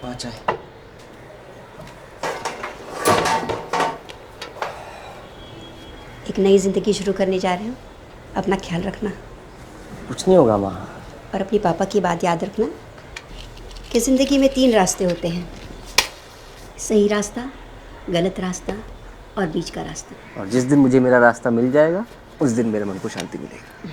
वहाँ चाय। एक नई ज़िंदगी शुरू करने जा रहे हो, अपना ख्याल रखना। कुछ नहीं होगा माँ। और अपनी पापा की बात याद रखना कि ज़िंदगी में 3 रास्ते होते हैं, सही रास्ता, गलत रास्ता और बीच का रास्ता। और जिस दिन मुझे मेरा रास्ता मिल जाएगा उस दिन मेरे मन को शांति मिलेगी।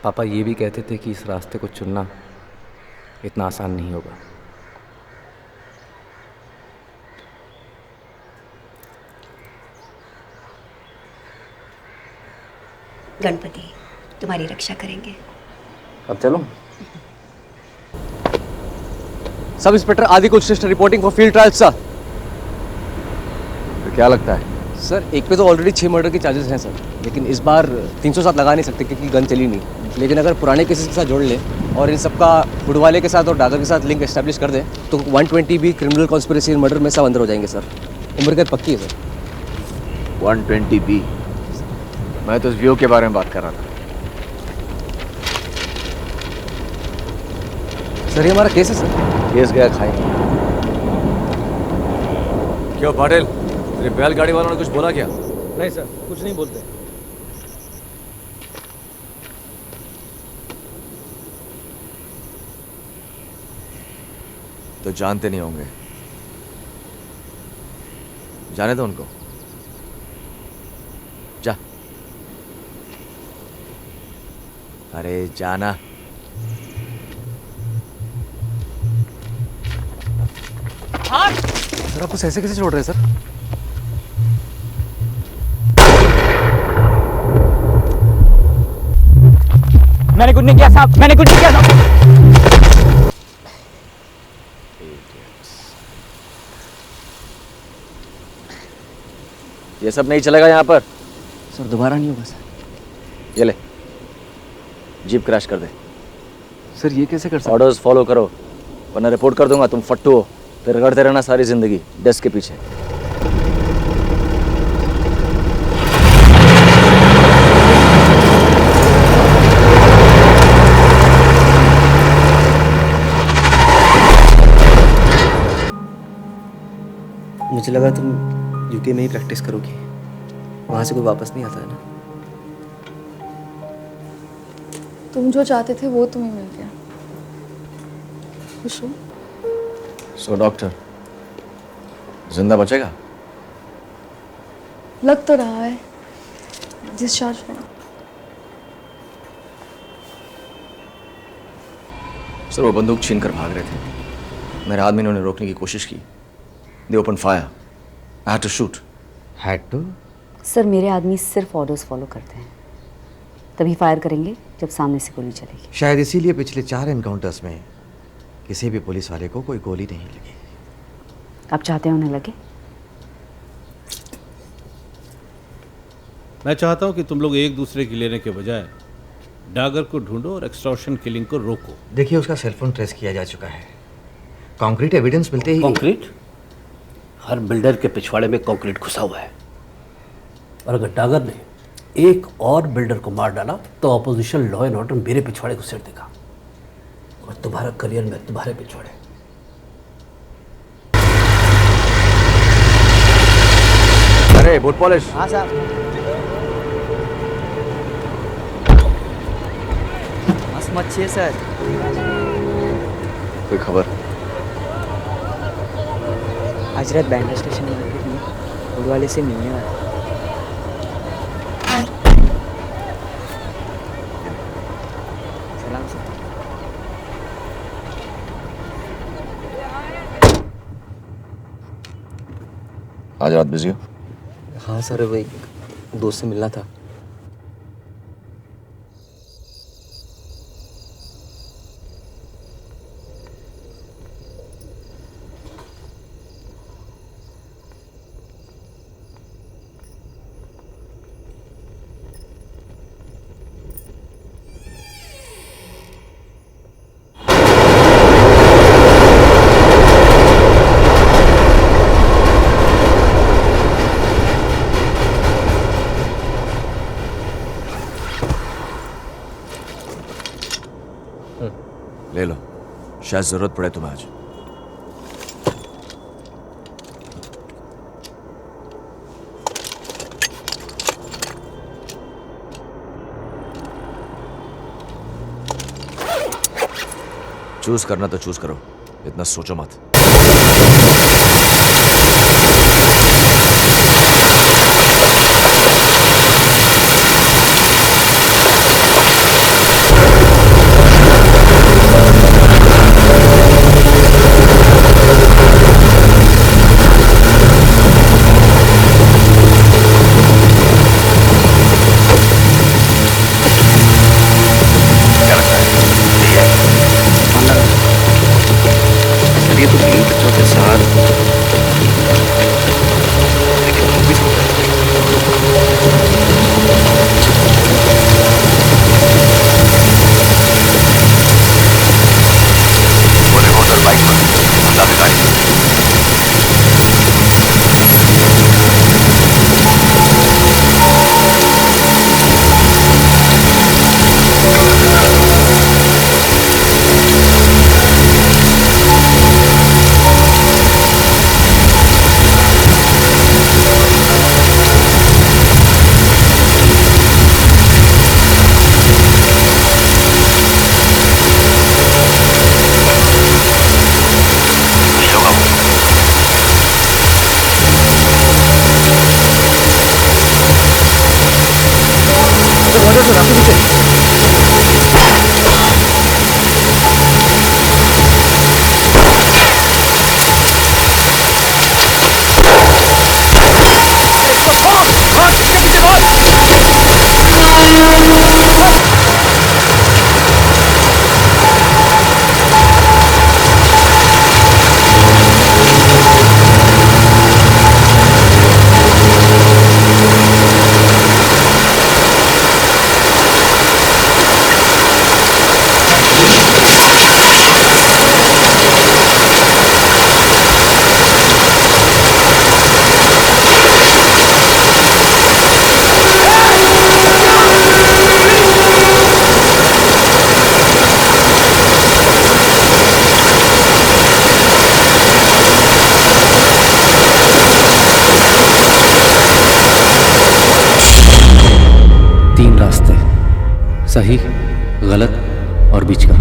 पापा ये भी कहते थे कि इस रास्ते को चुनना इतना आसान नहीं होगा। गणपति तुम्हारी रक्षा करेंगे। अब चलो। सब इंस्पेक्टर आदिकुल श्रेष्ठ reporting for field trial sir. तो क्या लगता है? सर एक पे तो ऑलरेडी 6 मर्डर के चार्जेस हैं सर, लेकिन इस बार 307 लगा नहीं सकते क्योंकि गन चली नहीं। लेकिन अगर पुराने केसेस के साथ जोड़ लें और इन सबका बुडवाले के साथ और डागर के साथ लिंक एस्टैब्लिश कर दें तो 120 भी क्रिमिनल कॉन्स्पिरेसी एंड मर्डर में सब अंदर हो जाएंगे सर। उम्र कैद पक्की है सर। 120B? मैं तो उस व्यू के बारे में बात कर रहा था। सर ये हमारा केस है सर। केस गया खाए। क्यों पाटिल, तेरे बैलगाड़ी वालों ने कुछ बोला क्या? नहीं सर, कुछ नहीं बोलते। तो जानते नहीं होंगे, जाने दो उनको। जा। अरे जाना। सर आप उसे ऐसे कैसे छोड़ रहे हैं सर? मैंने कुछ नहीं किया साहब, मैंने कुछ नहीं किया साहब। ये सब नहीं चलेगा यहाँ पर। सर दोबारा नहीं होगा सर। ये ले, जीप क्रैश कर दे। सर ये कैसे कर सकते? ऑर्डर्स फॉलो करो वरना रिपोर्ट कर दूंगा तुम फट्टू हो, फिर रगड़ते रहना सारी जिंदगी डेस्क के पीछे। मुझे लगा तुम यूके में ही प्रैक्टिस करोगी, वहाँ से कोई वापस नहीं आता है ना। तुम जो चाहते थे वो तुम्हें मिल गया। खुश हो? सो डॉक्टर जिंदा बचेगा? लग तो रहा है। डिस्चार्ज हुआ। सर वो बंदूक छीन कर भाग रहे थे, मेरे आदमी ने उन्हें रोकने की कोशिश की। They open fire, I had to shoot. Had to? Sir मेरे आदमी सिर्फ ऑर्डर्स फॉलो करते हैं, तभी फायर करेंगे जब सामने से गोली चलेगी। शायद इसीलिए पिछले 4 एनकाउंटर्स में किसी भी पुलिस वाले को कोई गोली नहीं लगी। आप चाहते हैं उन्हें लगे? मैं चाहता हूं कि तुम लोग एक दूसरे की लेने के बजाय डागर को ढूंढो और एक्सटॉर्शन किलिंग को रोको। देखिए उसका सेलफोन ट्रेस किया जा चुका है। कंक्रीट एविडेंस मिलते ही। कंक्रीट? हर बिल्डर के पिछवाड़े में कंक्रीट घुसा हुआ है, और अगर डागर ने एक और बिल्डर को मार डाला तो ऑपोजिशन लॉ एंड ऑर्डर मेरे पिछवाड़े को सिर देगा और तुम्हारा करियर में तुम्हारे पिछवाड़े। अरे बूट पॉलिश। हाँ साहब। मस्त मच्छी है सर। कोई खबर? आज रात बैंड्रा स्टेशन मार्केट में फूड वाले से मिलने वाला। सलाम सर। आज रात बिजी हो? हाँ सर, वो एक दोस्त से मिलना था। ले लो, शायद जरूरत पड़े तुम्हें आज। चूज करना तो चूज करो, इतना सोचो मत। सही, गलत और बीच का।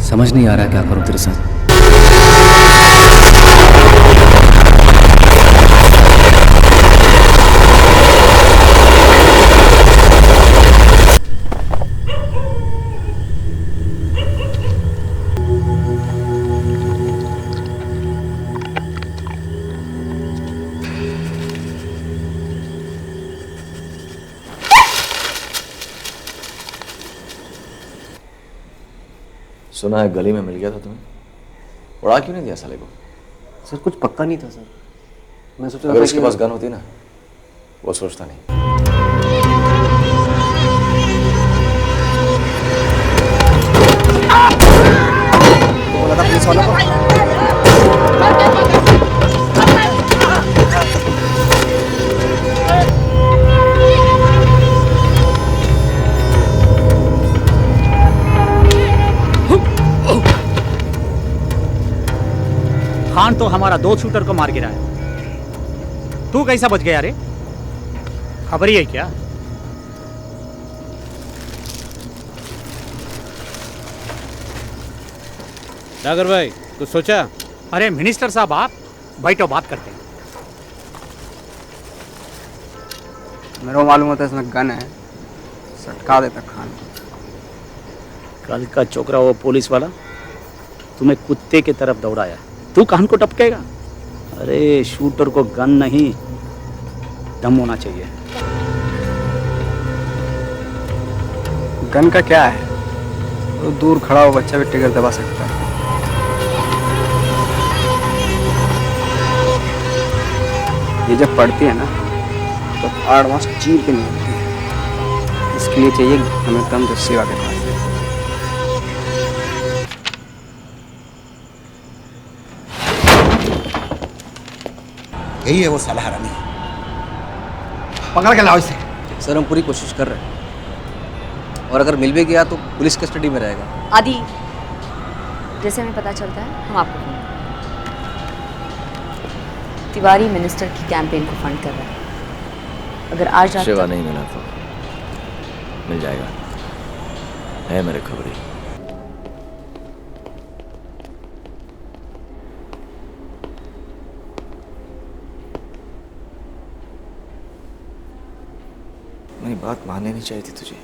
समझ नहीं आ रहा क्या करूं तेरे साथ। सुना है गली में मिल गया था तुम्हें, उड़ा क्यों नहीं दिया साले को? सर कुछ पक्का नहीं था सर, मैं सोच रहा अगर था उसके कि पास गन होती ना, वो सोचता नहीं। बोला था पुलिस वालों को। खान तो हमारा 2 शूटर को मार गिरा है, तू कैसा बच गया रे? खबर ही है क्या? डागर भाई कुछ सोचा? अरे मिनिस्टर साहब आप बैठो, बात करते हैं। मेरे को मालूम होता है इसमें गन है, सटका देता खान। कल का छोकरा वो पुलिस वाला तुम्हें कुत्ते की तरफ दौड़ाया, तू कान को टपकेगा? अरे शूटर को गन नहीं, दम होना चाहिए। गन का क्या है, तो दूर खड़ा हो बच्चा भी ट्रिगर दबा सकता है। ये जब पड़ती है ना तो एडवांस चीर के नहीं होती है, इसके लिए चाहिए हमें दम जो सेवा के पास है। यही है वो साला हरामी। पकड़ के लाओ इसे। सर हम पूरी कोशिश कर रहे हैं। और अगर मिल भी गया तो पुलिस कस्टडी में रहेगा। आदि, जैसे हमें पता चलता है हम आपको फोन करेंगे। तिवारी मिनिस्टर की कैंपेन को फंड कर रहा है। अगर आज रात शिवा नहीं मिला तो मिल जाएगा, है मेरे खबरी। मेरी बात माननी नहीं चाहिए थी तुझे।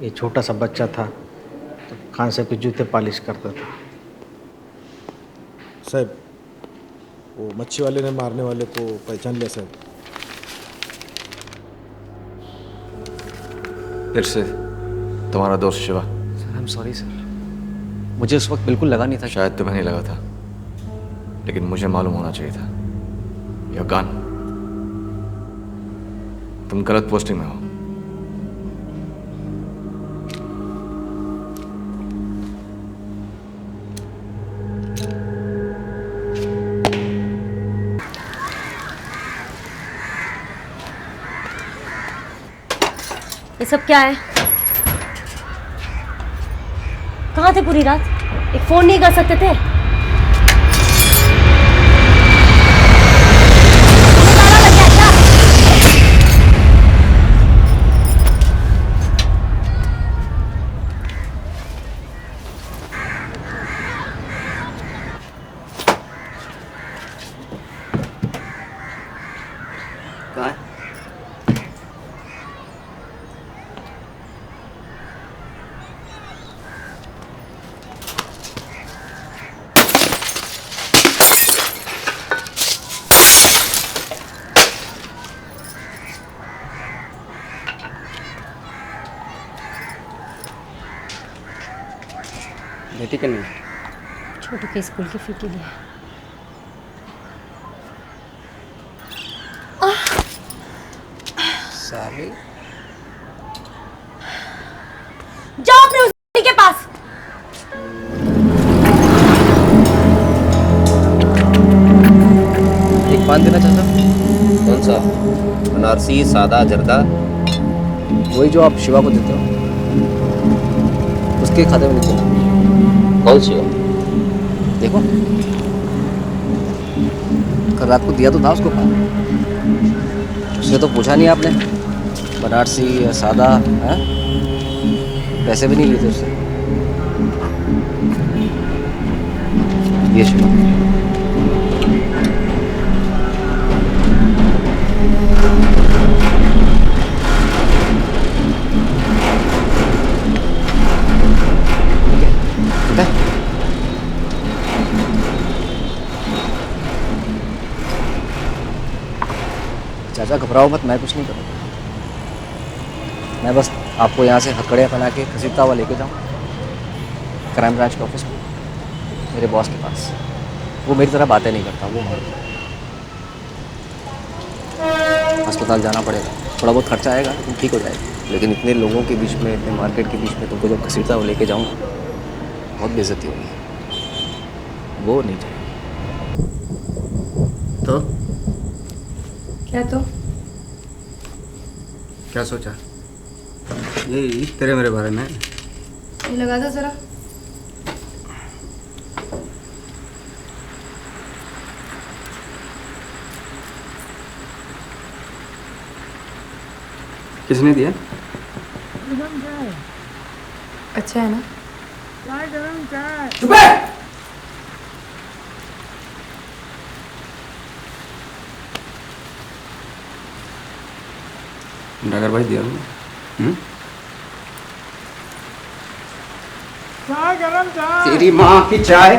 ये छोटा सा बच्चा था तो खान साहब के जूते पॉलिश करता था। साहब, वो मच्छी वाले ने मारने वाले को पहचान लिया साहब। फिर से तुम्हारा दोस्त Shiva. Sir I am sorry sir, मुझे उस वक्त बिल्कुल लगा नहीं था। शायद तुम्हें नहीं लगा था, लेकिन मुझे मालूम होना चाहिए था। यह गन, तुम गलत पोस्टिंग में हो। ये सब क्या है? कहाँ थे पूरी रात? एक फोन नहीं कर सकते थे? कहाँ है? बेटी के नहीं? छोटू के स्कूल की फी के लिए। साले, जाओ अपने उस के पास। एक पान देना चाहता। कौन सा? बनारसी, सादा, जर्दा? वही जो आप शिवा को देते हो, उसके खाते में लिख देना। कौन शिवा? देखो, कल रात को दिया तो था उसको पान। उसने तो पूछा नहीं आपने बनारसी या सादा है? पैसे भी नहीं लिए थे उससे। ये शिवा, चाचा घबराओ मत, मैं कुछ नहीं करूँगा। मैं बस आपको यहाँ से हथकड़ियाँ पहना के घसीटता हुआ लेके जाऊँ क्राइम ब्रांच के ऑफिस में, मेरे बॉस के पास। वो मेरी तरह बातें नहीं करता, वो अस्पताल जाना पड़ेगा, थोड़ा बहुत खर्चा आएगा लेकिन ठीक हो जाएगा। लेकिन इतने लोगों के बीच में, इतने मार्केट के बीच में तुमको जब घसीटता हुआ लेके जाऊँगा, बहुत बेइज्जती होगी। वो नहीं चाहिए। तो क्या तो? क्या सोचा? ये तेरे मेरे बारे में? ये लगा दो जरा। किसने दिया? अच्छा है ना? चुप है! डागर भाई दिया तेरी माँ की चाय।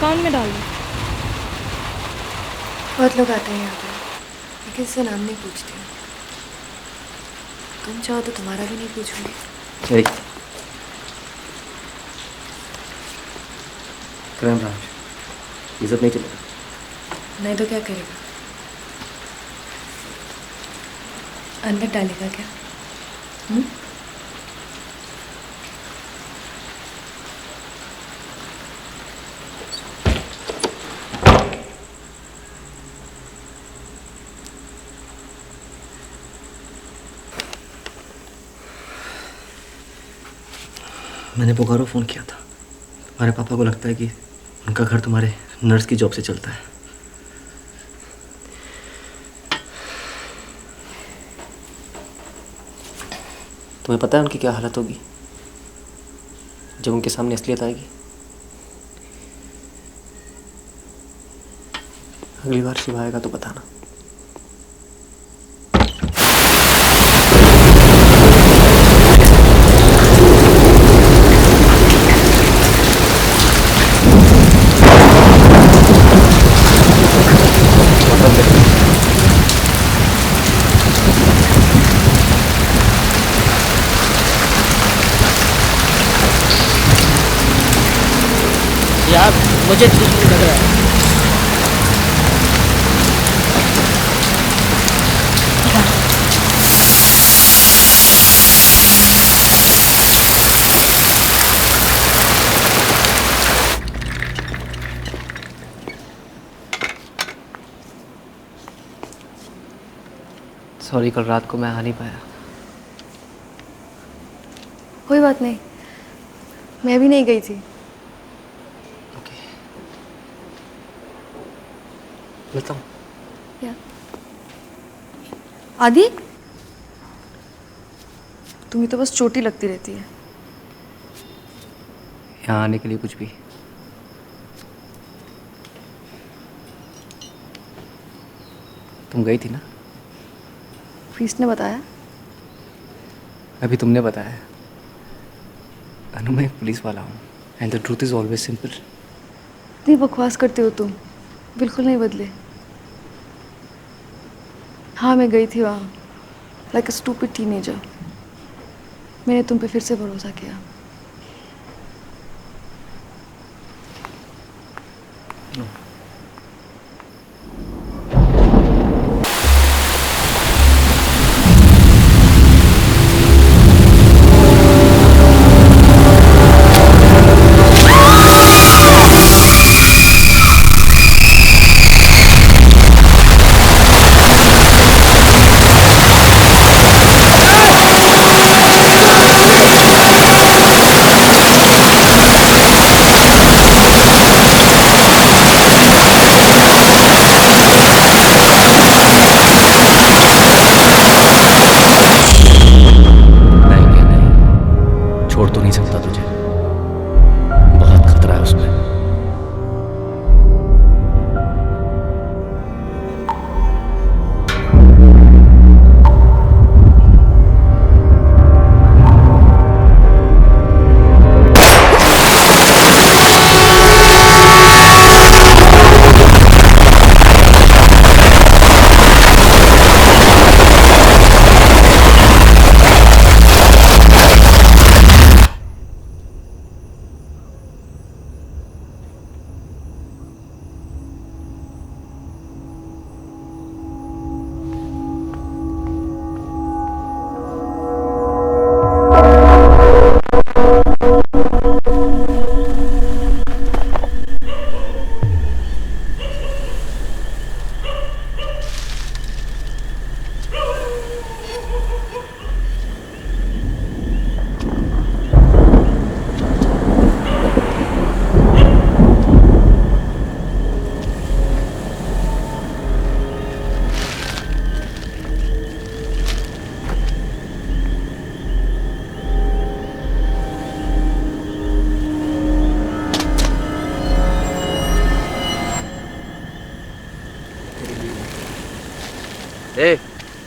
अकाउंट में डाल दो। बहुत लोग आते हैं यहाँ पे, लेकिन इससे नाम नहीं पूछते। तुम चाहो तो तुम्हारा भी नहीं पूछूंगी। राज, इज्जत नहीं चलेगा। नहीं तो क्या करेगा? अंदर डालेगा क्या? मैंने पुकारो फ़ोन किया था। तुम्हारे पापा को लगता है कि उनका घर तुम्हारे नर्स की जॉब से चलता है। तुम्हें पता है उनकी क्या हालत होगी जब उनके सामने असलियत आएगी? अगली बार शिव आएगा तो बताना। यार मुझे ठीक नहीं लग रहा है। सॉरी, कल रात को मैं आ नहीं पाया। कोई बात नहीं, मैं भी नहीं गई थी। मिलता हूँ। आदि, तुम्हें तो बस चोटी लगती रहती है। यहाँ आने के लिए कुछ भी। तुम गई थी ना? प्रीस्ट ने बताया? अभी तुमने बताया। अनु, मैं एक पुलिस वाला हूँ and the truth is always simple. इतनी बकवास करते हो तुम, बिल्कुल नहीं बदले। हाँ, मैं गई थी वहाँ लाइक अ स्टूपिड टीनेजर। मैंने तुम पे फिर से भरोसा किया।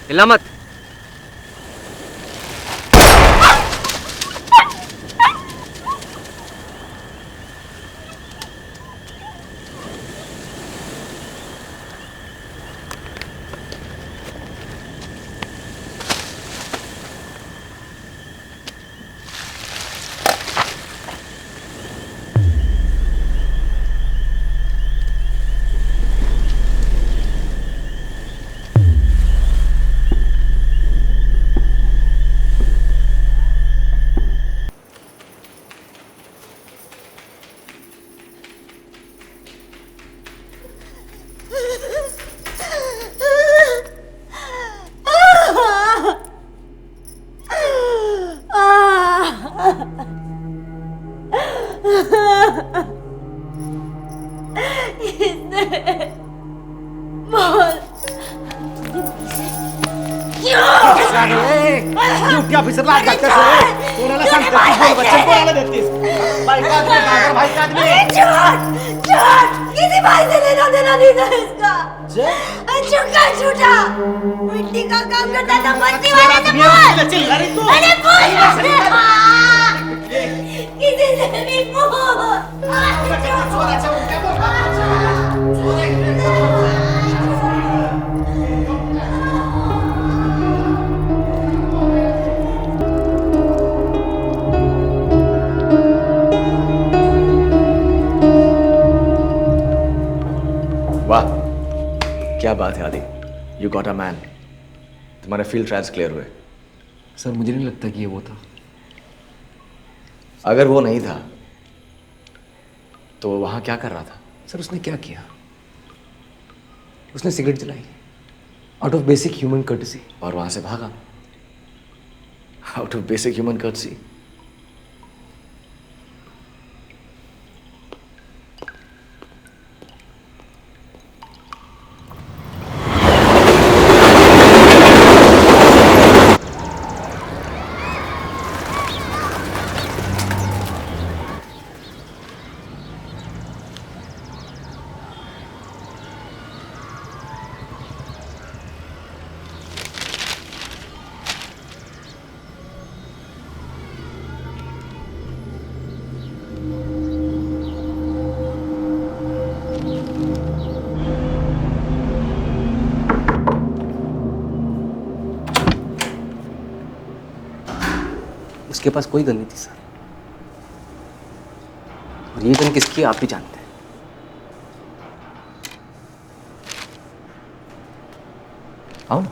हिलना मत। ऑफिसरला हात घातल्यास रे? कोणाला सांगतेस तू? बोल बच्चन, कोणाला देतेस? बायका आदमी, डागर बायका आदमी. किसी भाई से लेना देना नहीं था इसका। झूठा झूठा मिट्टी का काम करता था बस्ती वाले से बोल। चिल्ला रही तू? अरे बोल किसी से नहीं बोल। वाह, क्या बात है आदि, यू गॉट अ मैन. तुम्हारे फील्ड ट्रायल्स क्लियर हुए. सर मुझे नहीं लगता कि ये वो था. अगर वो नहीं था तो वहां क्या कर रहा था? सर उसने क्या किया? उसने सिगरेट जलाई out of basic human courtesy. और वहां से भागा out of basic human courtesy. उसके पास कोई गन नहीं थी सर. और ये गन किसकी है आप भी जानते हैं. आओ ना.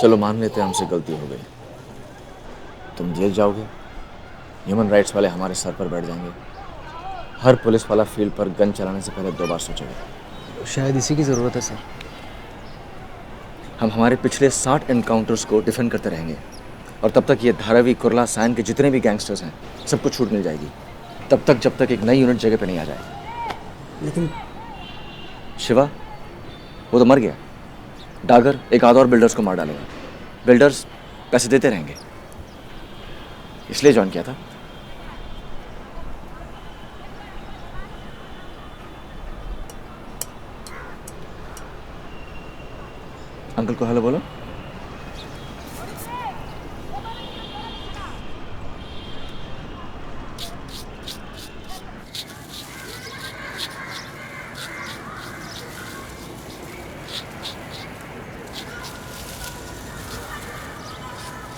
चलो मान लेते हैं हमसे गलती हो गई. तुम जेल जाओगे, ह्यूमन राइट्स वाले हमारे सर पर बैठ जाएंगे. हर पुलिस वाला फील्ड पर गन चलाने से पहले 2 बार सोचेगा. शायद इसी की ज़रूरत है सर. हम हमारे पिछले 60 एनकाउंटर्स को डिफेंड करते रहेंगे और तब तक ये धारावी, कुरला, सायन के जितने भी गैंगस्टर्स हैं सबको छूट मिल जाएगी. तब तक जब तक एक नई यूनिट जगह पे नहीं आ जाए. लेकिन शिवा वो तो मर गया. डागर एक आध और बिल्डर्स को मार डालेगा. बिल्डर्स पैसे देते रहेंगे. इसलिए ज्वाइन किया था. अंकल को हेलो बोलो.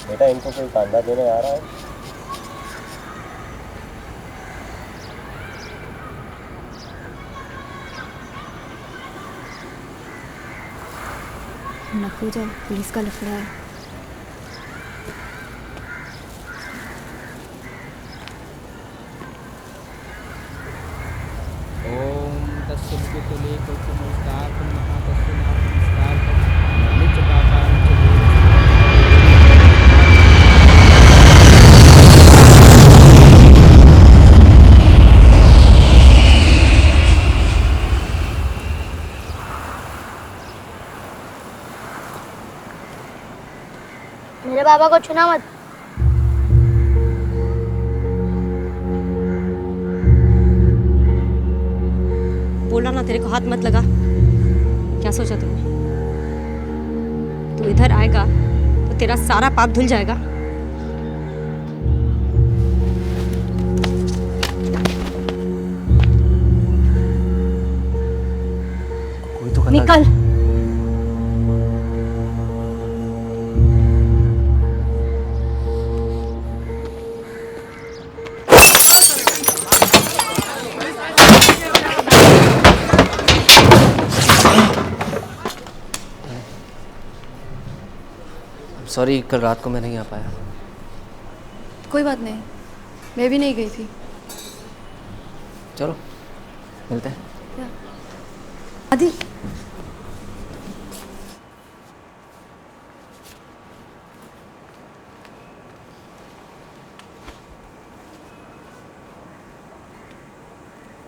बेटा इनको कोई कांदा देने आ रहा है. नको जा, पुलिस का लफड़ा है. ओम तस्य विद्युतले नमस्कार महातस्य नमस्कार नित्यपापां मेरे बाबा को छूना मत. बोला ना तेरे को हाथ मत लगा. क्या सोचा तूने? तू इधर आएगा तो तेरा सारा पाप धुल जाएगा. कोई तो निकल. सॉरी कल रात को मैं नहीं आ पाया. कोई बात नहीं, मैं भी नहीं गई थी. चलो मिलते हैं. आदि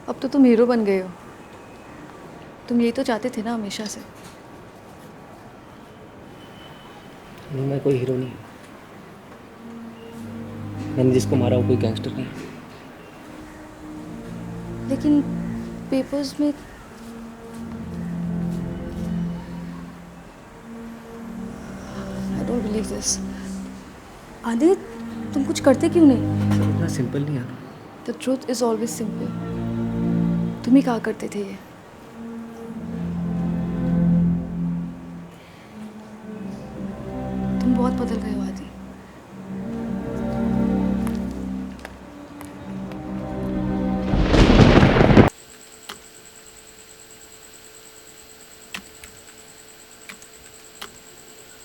अब तो तुम हीरो बन गए हो. तुम यही तो चाहते थे ना हमेशा से। नहीं, मैं कोई हीरो नहीं हूँ। मैंने जिसको मारा वो कोई गैंगस्टर नहीं है। लेकिन पेपर्स में I don't believe this. Aditya, तुम कुछ करते क्यों नहीं? इतना सिंपल नहीं यार। The truth is always simple. तुम ही कहा करते थे ये। तुम बहुत बदल गए हो आदि।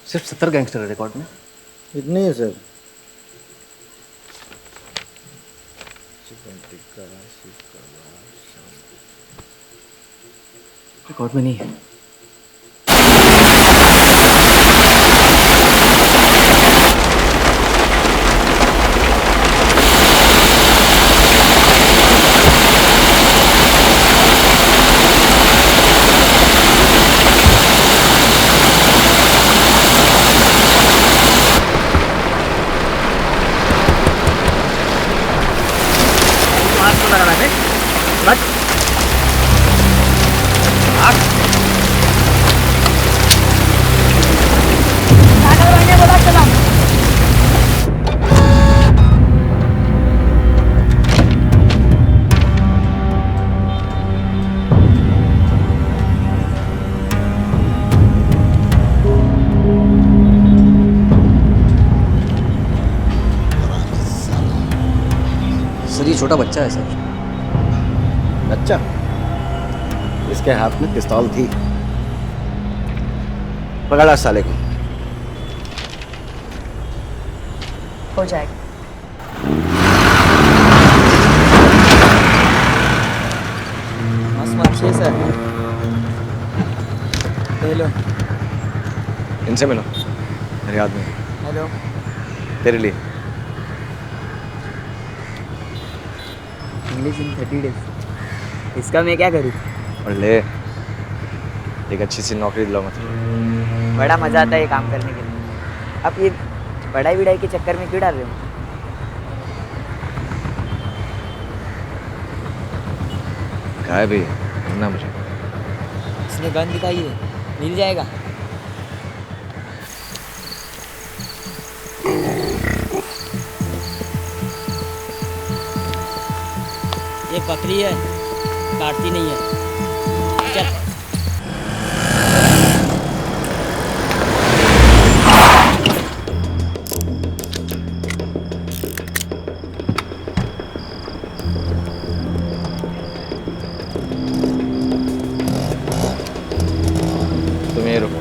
सिर्फ 70 गैंगस्टर है रिकॉर्ड में। इतने ही सर। रिकॉर्ड में नहीं है। सर ये छोटा बच्चा है सर। बच्चा? इसके हाथ में पिस्तौल थी। पकड़ा साले को। हो जाएगा। मस्त है सर। हेलो। इनसे मिलो, मेरे आदमी। हेलो। तेरे लिए। English in 30 days. इसका मैं क्या करूँ? और ले एक अच्छी सी नौकरी दिलाऊंगा तुझे। बड़ा मज़ा आता है ये काम करने के लिए। आप ये पढ़ाई विढ़ाई के चक्कर में क्यों डाल रहे हो? कहा है भैया, ढूंढना मुझे। इसने गन दिखाई है, मिल जाएगा। ये बकरी है, काटती नहीं है। चल। तुम ये रुको।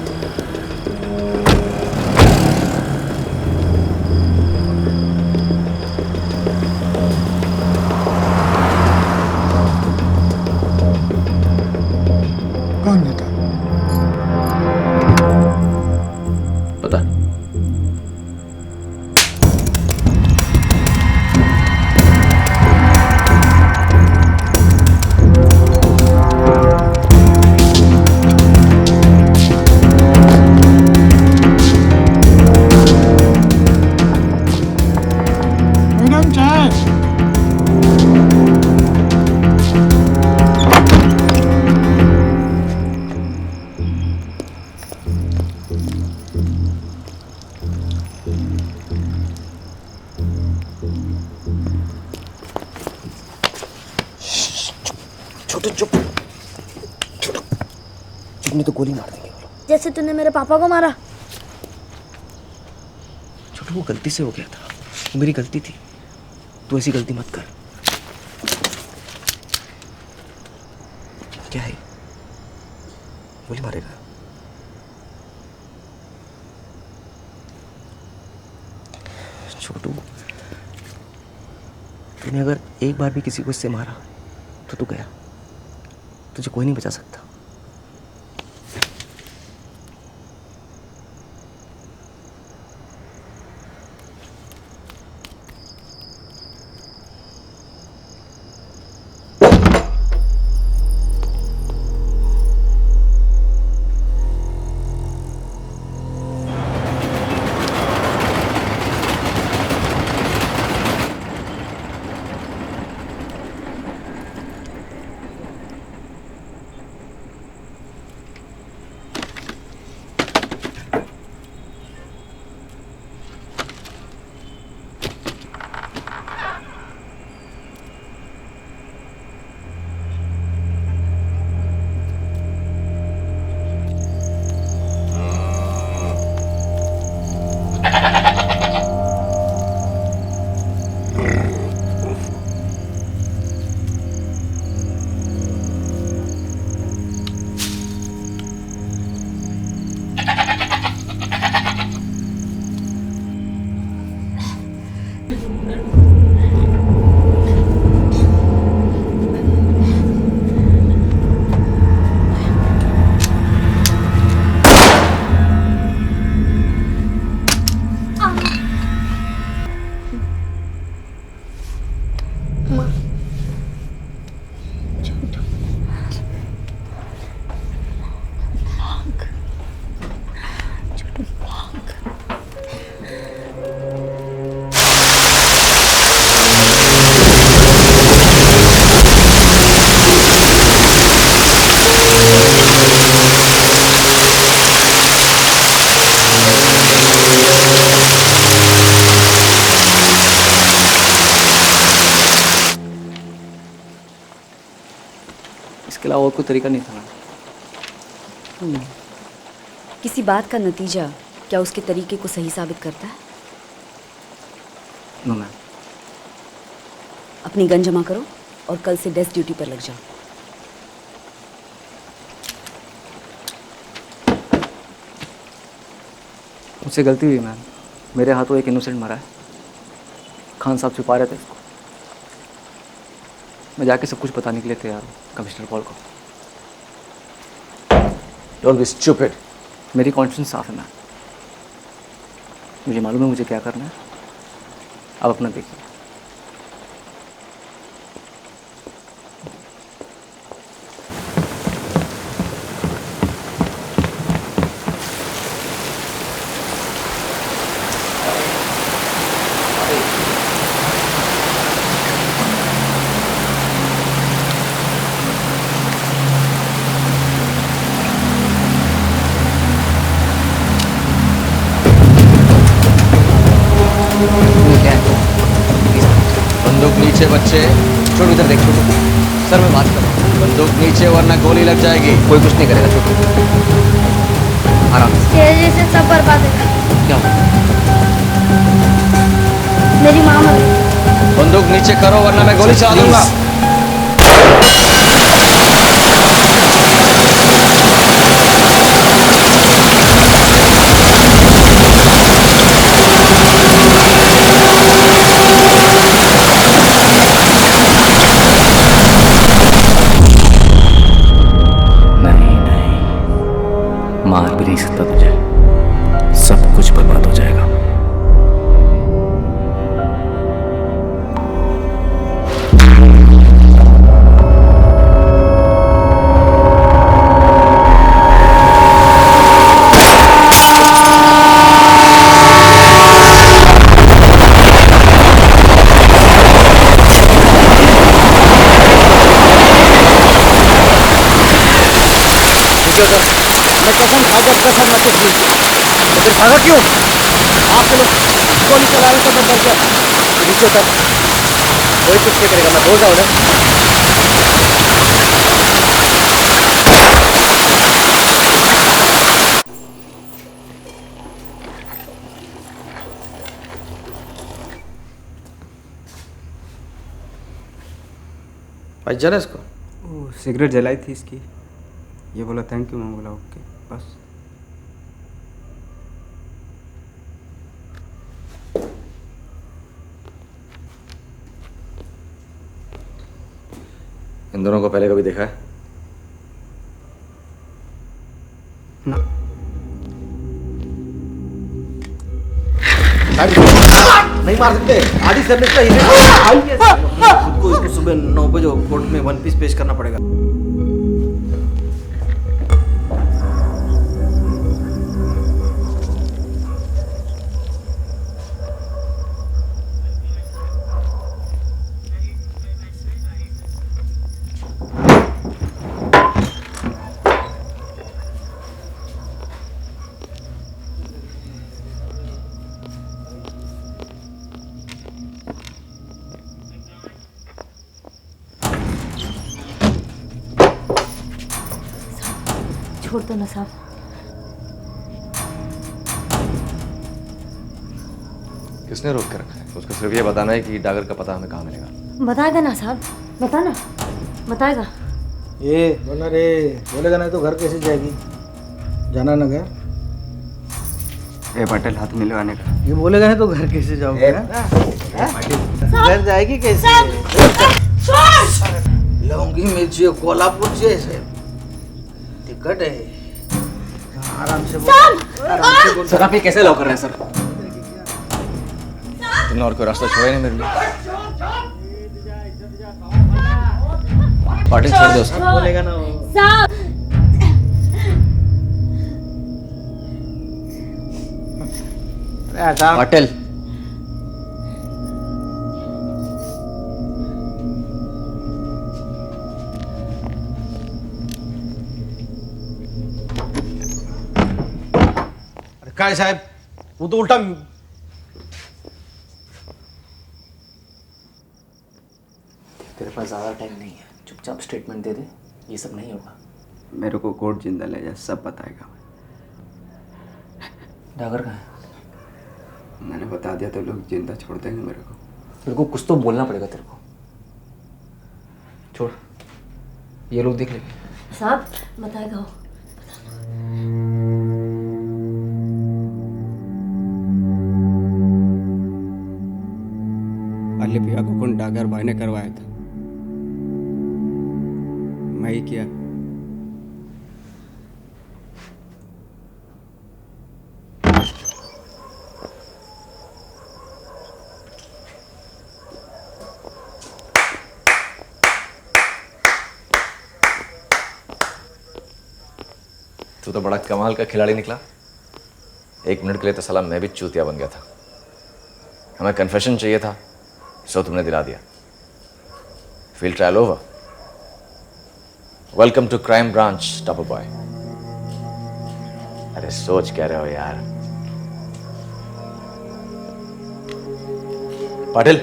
कौन बेटा? पता मैडम चाय। छोटू चुप। छोटू चुप नहीं तो गोली मार देंगे। जैसे तूने मेरे पापा को मारा। छोटू वो गलती से हो गया था, वो मेरी गलती थी। तू ऐसी गलती मत कर। क्या है? गोली मारेगा? छोटू तूने अगर एक बार भी किसी को इससे मारा तो तू गया। तुझे कोई नहीं बचा सकता। इसके अलावा और कोई तरीका नहीं था ना। किसी बात का नतीजा क्या उसके तरीके को सही साबित करता है? No ma'am. अपनी गन जमा करो और कल से डेस्क ड्यूटी पर लग जाओ। मुझसे गलती हुई मैम, मेरे हाथों एक इनोसेंट मरा है। खान साहब छुपा रहे थे इसको। मैं जाके सब कुछ बताने के लिए तैयार हूँ कमिश्नर पॉल को। Don't be stupid. मेरी कॉन्शियंस साफ है मैम, मुझे मालूम है मुझे क्या करना है। आप अपना देखिए। बंदूक नीचे बच्चे, छोटू इधर देख। छोटू सर मैं बात कर रहा हूँ। बंदूक नीचे वरना गोली लग जाएगी। कोई कुछ नहीं करेगा छोटू, आराम से। से सब बर्बाद है। क्या मेरी माँ मर गई। बंदूक नीचे करो वरना मैं गोली चला दूंगा। मार भी नहीं सकता तुझे, सब कुछ बर्बाद हो जाएगा। मैं कसम खा जब कसम मत उठनी। तो फिर भागा क्यों? आप लोग गोली चला रहे थे, मैं डर गया। नीचे उतर। कोई कुछ नहीं करेगा, मैं बोल रहा हूँ ना। भाई जरा इसको। वो सिगरेट जलाई थी इसकी, ये बोला थैंक यू, मैं बोला ओके बस। इन दोनों को पहले कभी देखा है? ना। नहीं मार सकते। आदि सर ने इसको सुबह 9 बजे कोर्ट में 1 पीस पेश करना पड़ेगा। छोड़ दो ना साहब। किसने रोक के रखा है? उसको सिर्फ ये बताना है कि डागर का पता हमें कहाँ मिलेगा। बताएगा ना साहब, बताना, बताएगा। ये बोला रे, बोलेगा नहीं तो घर कैसे जाएगी? जाना ना घर। ए पटेल हाथ मिलवाने का। ये बोलेगा नहीं तो घर कैसे जाओगे? घर जाएगी कैसे? लौंगी मिर्ची कोल्हापुर जैसे टिकट है। आराम से बोल। सर आप ये कैसे अलाउ कर रहे हैं सर? तुमने और कोई रास्ता छोड़ा नहीं मेरे लिए। पाटिल छोड़ दो उसको। बोलेगा ना पाटिल काय साहब वो तो उल्टा तेरे पास ज़्यादा टाइम नहीं है, चुपचाप स्टेटमेंट दे दे, ये सब नहीं होगा। मेरे को कोर्ट जिंदा ले जा, सब बताएगा। डागर कहाँ है? मैंने बता दिया तो लोग जिंदा छोड़ देंगे मेरे को। तेरे को कुछ तो बोलना पड़ेगा तेरे को। छोड़, ये लोग देख लेंगे। साहब बताएगा। अलिपिया को कौन डागर भाई ने करवाया था? मैं ही किया। तू तो बड़ा कमाल का खिलाड़ी निकला। 1 मिनट के लिए तो साला मैं भी चूतिया बन गया था। हमें कन्फेशन चाहिए था, सो तुमने दिला दिया। Field trial over. Welcome to crime branch topper boy. अरे सोच कह रहे हो यार। पाटिल,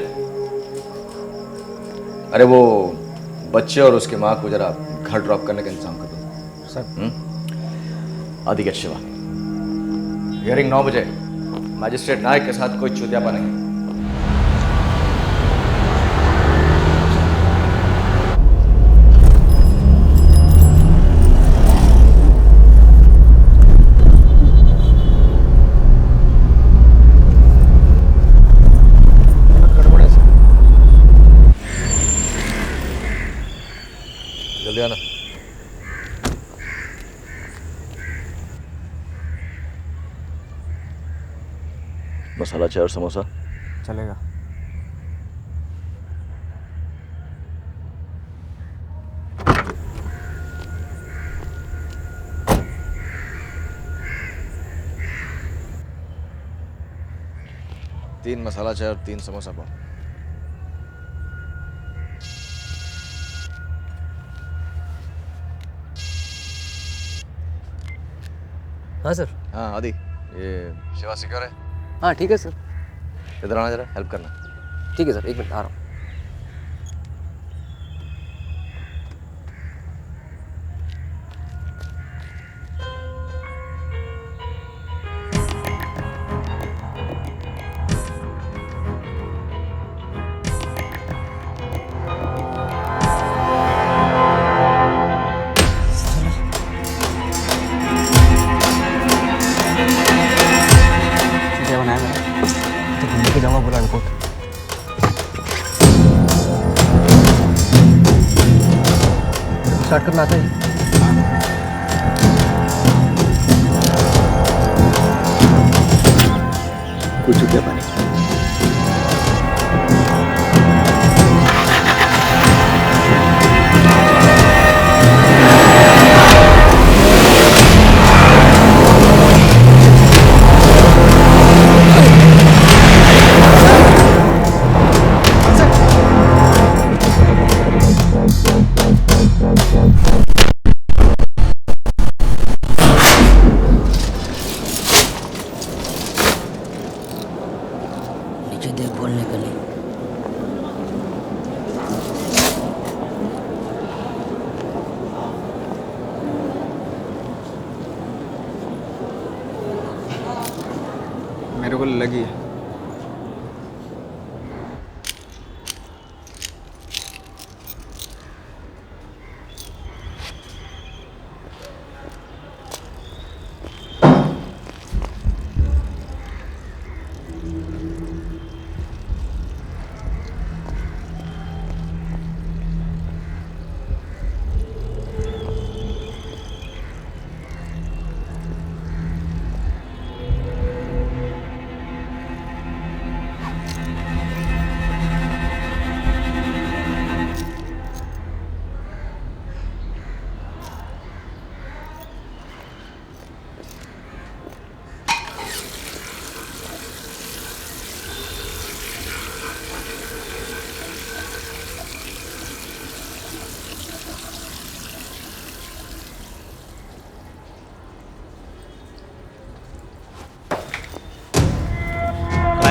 अरे वो बच्चे और उसकी माँ को जरा घर ड्रॉप करने का इंतजाम कर दो सर। आदिकेट शिवा, हियरिंग 9 बजे। मैजिस्ट्रेट नायक के साथ कोई चूतियापा नहीं। जल्दी आना। मसाला चाय और समोसा चलेगा। तीन मसाला चाय और 3 समोसा पाव। हाँ सर। हाँ आदि, ये शिवा सिक्योर है? हाँ ठीक है सर। इधर आना, जरा हेल्प करना। ठीक है सर, 1 मिनट आ रहा हूँ। स्टार्ट करना आता है? कुछ क्या पानी। मेरे को लगी है।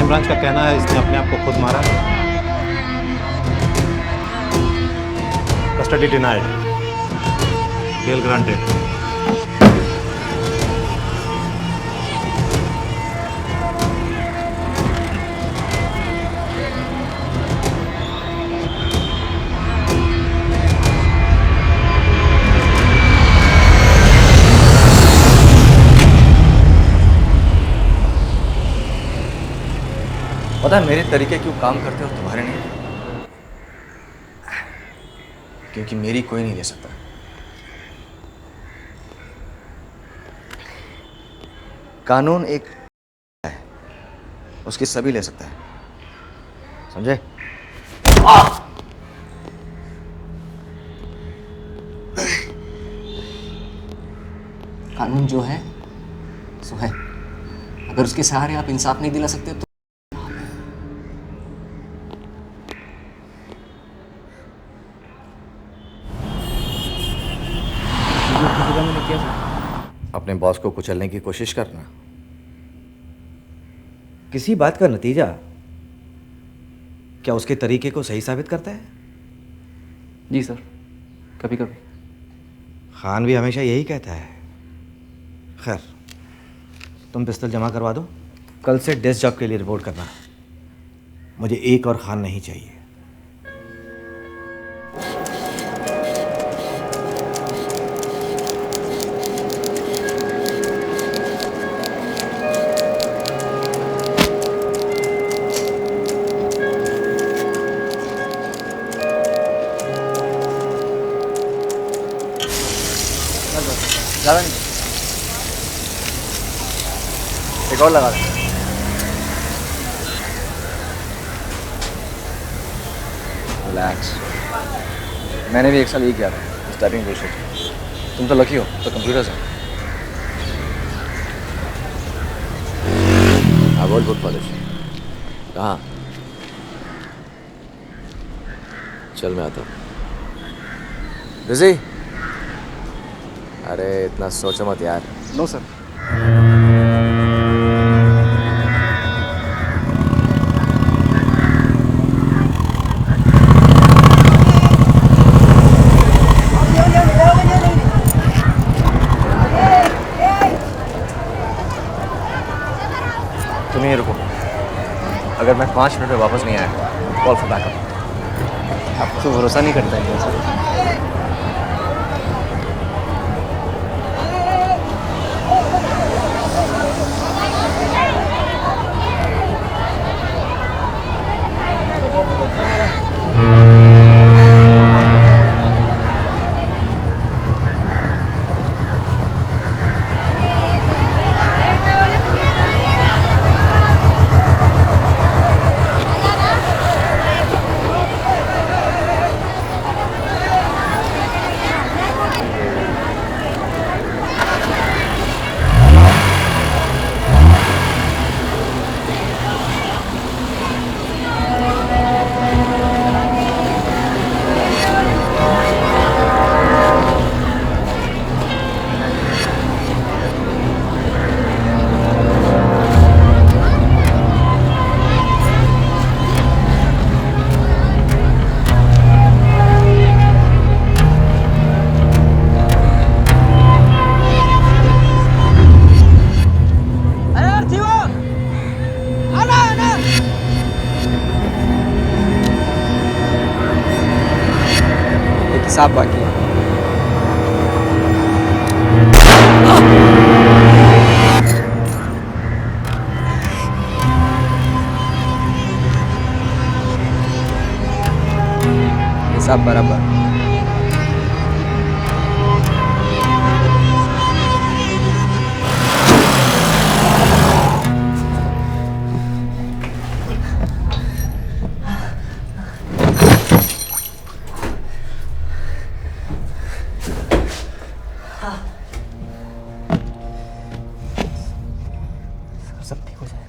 क्राइम ब्रांच का कहना है इसने अपने आप को खुद मारा। Custody denied, bell granted. पता है मेरे तरीके क्यों काम करते और तुम्हारे नहीं? क्योंकि मेरी कोई नहीं ले सकता। कानून एक है, उसकी सभी ले सकता है, समझे? कानून जो है सो है। अगर उसके सहारे आप इंसाफ नहीं दिला सकते तो अपने बॉस को कुचलने की कोशिश करना। किसी बात का नतीजा क्या उसके तरीके को सही साबित करता है? जी सर, कभी कभी। खान भी हमेशा यही कहता है। खैर, तुम पिस्तौल जमा करवा दो। कल से डेस्क जॉब के लिए रिपोर्ट करना। मुझे एक और खान नहीं चाहिए। ज़्यादा नहीं, एक और लगा दें। रिलैक्स, मैंने भी एक साल यही किया था, स्टार्टिंग बुलशिट। तुम तो लकी हो, तो कंप्यूटर्स हैं। हाँ बोल बुक कॉलेज कहाँ? चल मैं आता हूँ। बिजी? अरे इतना सोचो मत यार। No sir. तुम यहीं रुको, अगर मैं 5 मिनट में वापस नहीं आया कॉल फॉर बैकअप। आप तो भरोसा नहीं करता है सर। हिसाब बाकी है। हिसाब बराबर। सब ठीक हो जाएगा।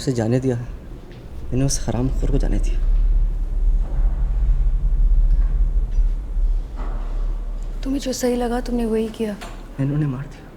उसे जाने दिया, मैंने उस हरामखोर को जाने दिया। तुम्हें जो सही लगा तुमने वही किया। मैंने उन्हें मार दिया।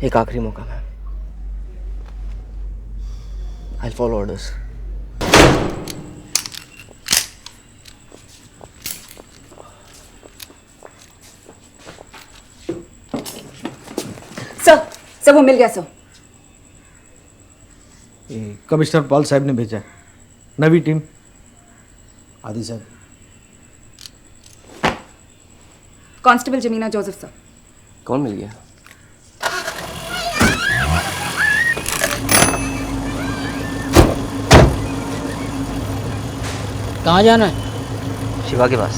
एक आखिरी मौका ma'am. I follow orders. Sir वो मिल गया सर। कमिश्नर पॉल साहब ने भेजा है, नवी टीम। आदि साहब। कांस्टेबल जमीना जोसेफ सर। कौन मिल गया? कहाँ जाना है? शिवा के पास।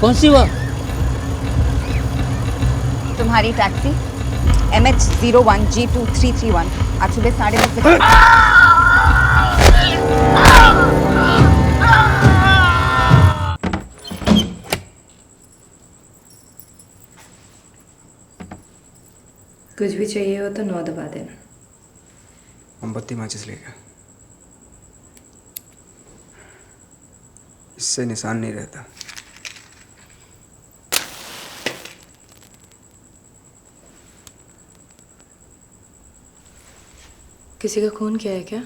कौन सी हुआ? तुम्हारी टैक्सी MH01G2331 आज सुबह 10:30 बजे। कुछ भी चाहिए हो तो 9 दबा देना। मोमबत्ती माचिस लेगा, इससे निशान नहीं रहता। किसी का खून किया है क्या?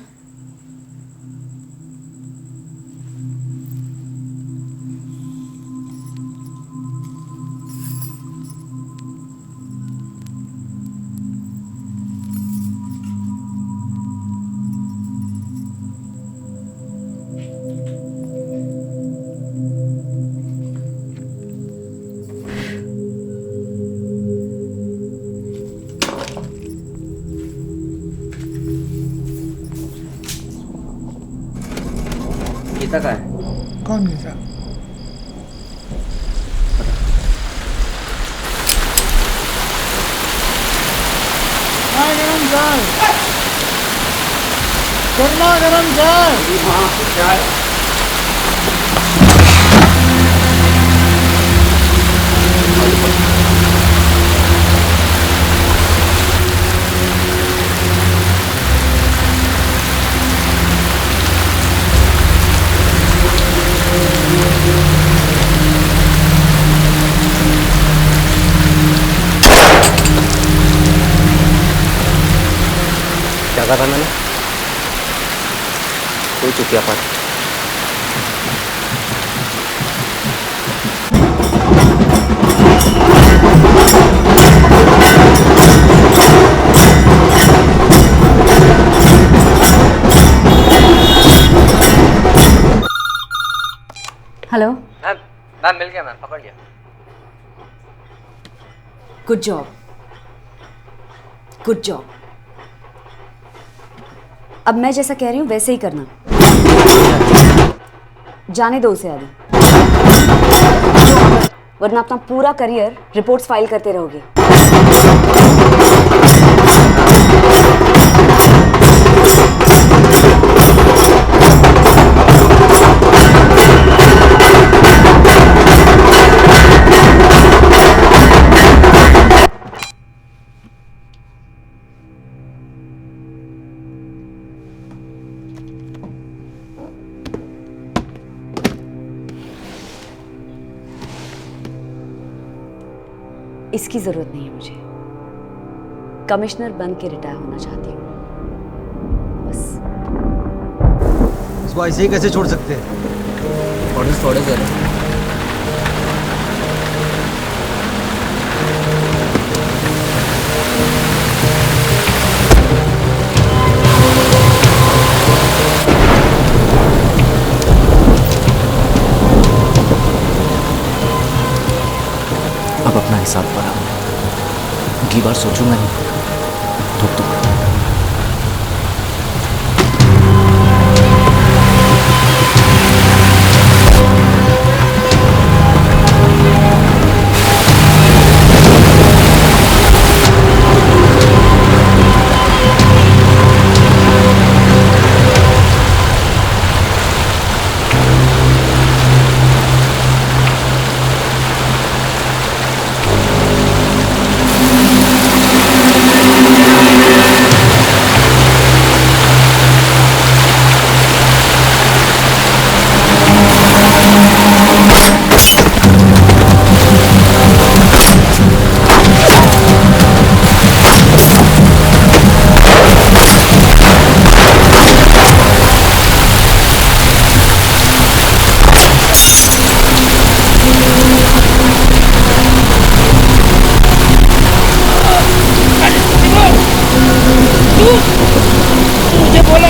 गीता का है। कौन गीता? गरम चाय, गर्मा गरम चाय। क्या कहा था मैंने? कोई चुतिया पर। हेलो मैम मिल गया, मैम पकड़ लिया। Good job, good job. अब मैं जैसा कह रही हूँ वैसे ही करना। जाने दो उसे अभी, वरना अपना पूरा करियर रिपोर्ट्स फाइल करते रहोगे। इसकी जरूरत नहीं है मुझे। कमिश्नर बन के रिटायर होना चाहती हूँ बस। इसको ऐसे ही कैसे छोड़ सकते हैं? ऑर्डर्स थोड़े से हैं। अब अपना हिसाब पड़ा, अगली बार सोचूंगा नहीं, ठोक दूंगा। मुझे बोला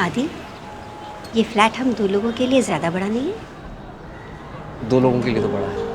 आदि, ये फ्लैट हम 2 लोगों के लिए ज़्यादा बड़ा नहीं है? 2 लोगों के लिए तो बड़ा है।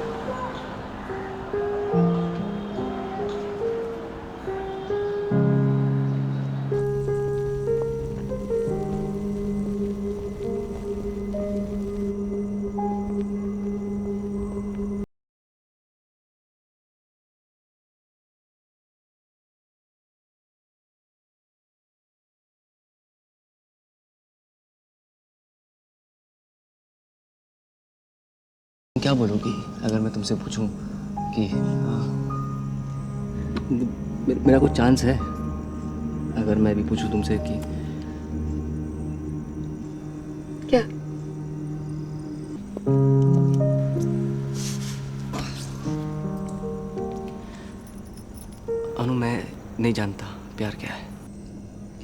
क्या बोलोगी अगर मैं तुमसे पूछूं कि मेरा कुछ चांस है? अगर मैं भी पूछूं तुमसे कि क्या? अनु, मैं नहीं जानता प्यार क्या है,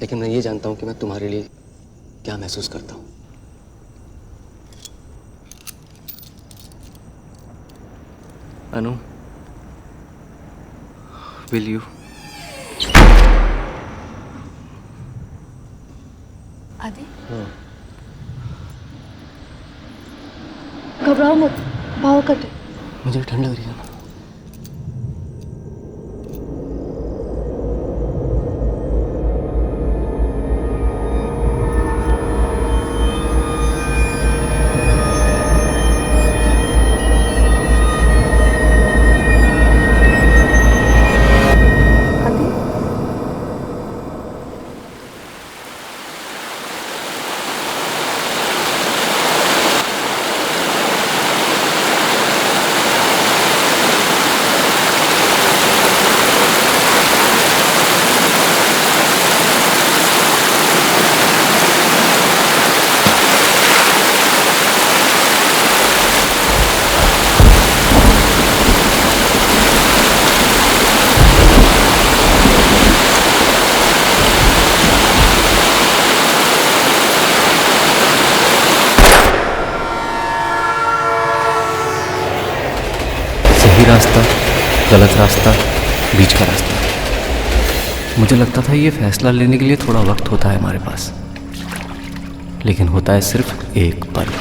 लेकिन मैं ये जानता हूँ कि मैं तुम्हारे लिए क्या महसूस करता हूँ। अनु, will you? आदि, घबराओ मत, पावर कट है। मुझे ठंड लग रही है ना। रास्ता, गलत रास्ता, बीच का रास्ता। मुझे लगता था ये फैसला लेने के लिए थोड़ा वक्त होता है हमारे पास, लेकिन होता है सिर्फ एक पल।